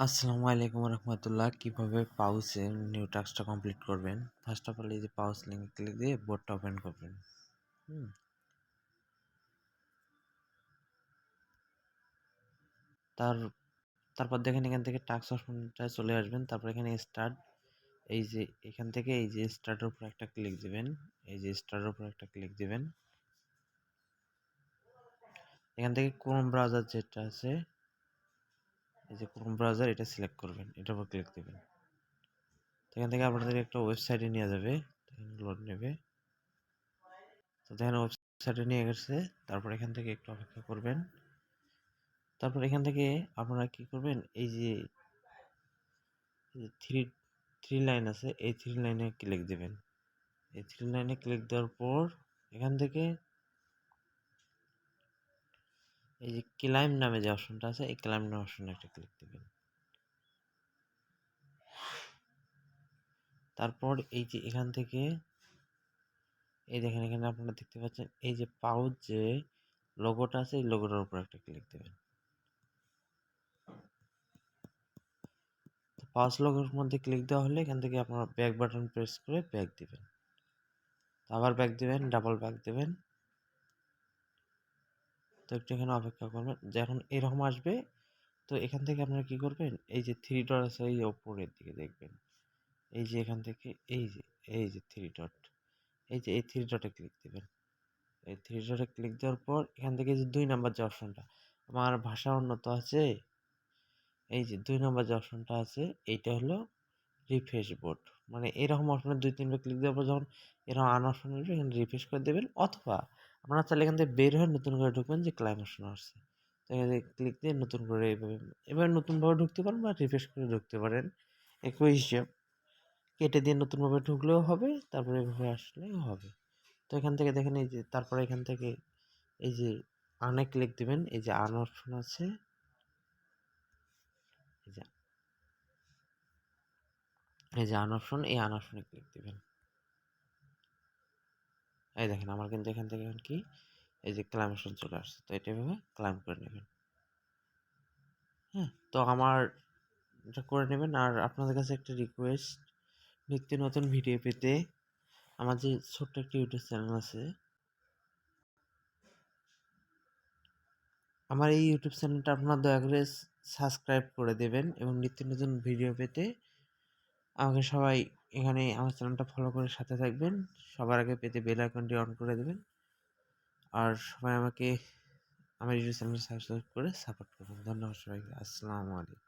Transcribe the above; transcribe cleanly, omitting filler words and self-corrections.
আসসালামু আলাইকুম রহমতুল্লাহ। কিভাবে পাউসে নিউ টাস্কটা কমপ্লিট করবেন? ফার্স্ট অফ অল এই যে পাউস লিঙ্কে ক্লিক দিয়ে বোর্ডটা ওপেন করবেন। হুম তার তারপর দেখেন এখান থেকে টাস্ক অপশনটা চলে আসবেন। তারপর এখানে স্টার্ট, এই যে এখান থেকে এই যে স্টার্টের উপর একটা ক্লিক দিবেন। এই যে স্টার্টের উপর একটা ক্লিক দিবেন। এখান থেকে ক্রোম ব্রাউজার যেটা আছে, এই যে ক্রোম ব্রাউজার, এটা সিলেক্ট করবেন, এটার উপর ক্লিক দিবেন। এখান থেকে আপনাদের একটা ওয়েবসাইটে নিয়ে যাবে, লোড নেবে। তো দেখেন ওয়েবসাইটে নিয়ে গেছে। তারপর এখান থেকে একটু অপেক্ষা করবেন। তারপর এখান থেকে আপনারা কি করবেন, এই যে থ্রি থ্রি লাইন আছে, এই থ্রি লাইনে ক্লিক দেবেন। এই থ্রি লাইনে ক্লিক দেওয়ার পর এখান থেকে এই যে ক্লাইম নামে যে অপশনটা আছে, এই ক্লাইম নামে অপশনে একটা ক্লিক দেবেন। তারপর এই যে এখান থেকে এই দেখেন, এখানে আপনারা দেখতে পাচ্ছেন এই যে পাউচ যে লোগোটা আছে, এই লোগোটার উপর একটা ক্লিক দেবেন। পাউচ লোগোর মধ্যে ক্লিক দেওয়া হলে এখান থেকে আপনারা ব্যাক বাটন প্রেস করে ব্যাক দিবেন। আবার ব্যাক দিবেন, ডাবল ব্যাক দিবেন। তো একটু এখানে অপেক্ষা করবেন। যখন এরকম আসবে, তো এখান থেকে আপনারা কি করবেন, এই যে থ্রি ডট আছে এই ওপরের দিকে দেখবেন, এই যে এখান থেকে এই যে থ্রি ডট, এই যে এই থ্রি ডটে ক্লিক দিবেন। এই থ্রি ডটে ক্লিক দেওয়ার পর এখান থেকে যে 2 নাম্বার যে অপশনটা, আমার ভাষা উন্নত আছে, এই যে 2 নাম্বার যে অপশনটা আছে, এইটা হলো রিফ্রেশ বোর্ড। মানে এরকম অপশনে 2-3 বার ক্লিক দেওয়ার পর যখন এরকম আন অপশন আসবে, এখানে রিফ্রেশ করে দেবেন। অথবা আপনারা চাইলে এখান থেকে বের হয়ে নতুন করে ঢুকবেন, যে ক্লাইম অপশন আসছে, তো এখানে ক্লিক দিয়ে নতুন করে এভাবে নতুনভাবে ঢুকতে পারেন বা রিফ্রেশ করে ঢুকতে পারেন। একই হিসাব, কেটে দিয়ে নতুনভাবে ঢুকলেও হবে, তারপরে এভাবে আসলেও হবে। তো এখান থেকে দেখেন, এই যে তারপরে এখান থেকে এই যে আনে ক্লিক দিবেন। এই যে আন অপশন আছে, এই যে আন অপশন, এই আন অপশনে ক্লিক দিবেন। এই দেখেন আমার কিন্তু এখান থেকে এখন কি, এই যে ক্লাইম অপশন চলে আসছে। তো এটা এভাবে ক্লাইম করে নেবেন। হ্যাঁ, তো আমার এটা করে নেবেন। আর আপনাদের কাছে একটা রিকোয়েস্ট, নিত্য নতুন ভিডিও পেতে আমার যে ছোট্ট একটা ইউটিউব চ্যানেল আছে, আমার এই ইউটিউব চ্যানেলটা আপনারা দয়া করে সাবস্ক্রাইব করে দেবেন, এবং নিত্য নতুন ভিডিও পেতে আমাকে সবাই এখানে আমার চ্যানেলটা ফলো করে সাথে থাকবেন। সবার আগে পেতে বেল আইকনটি অন করে দেবেন। আর সবাই আমাকে আমার ইউটিউব চ্যানেল সাবস্ক্রাইব করে সাপোর্ট করবেন। ধন্যবাদ সবাইকে। আসসালামু আলাইকুম।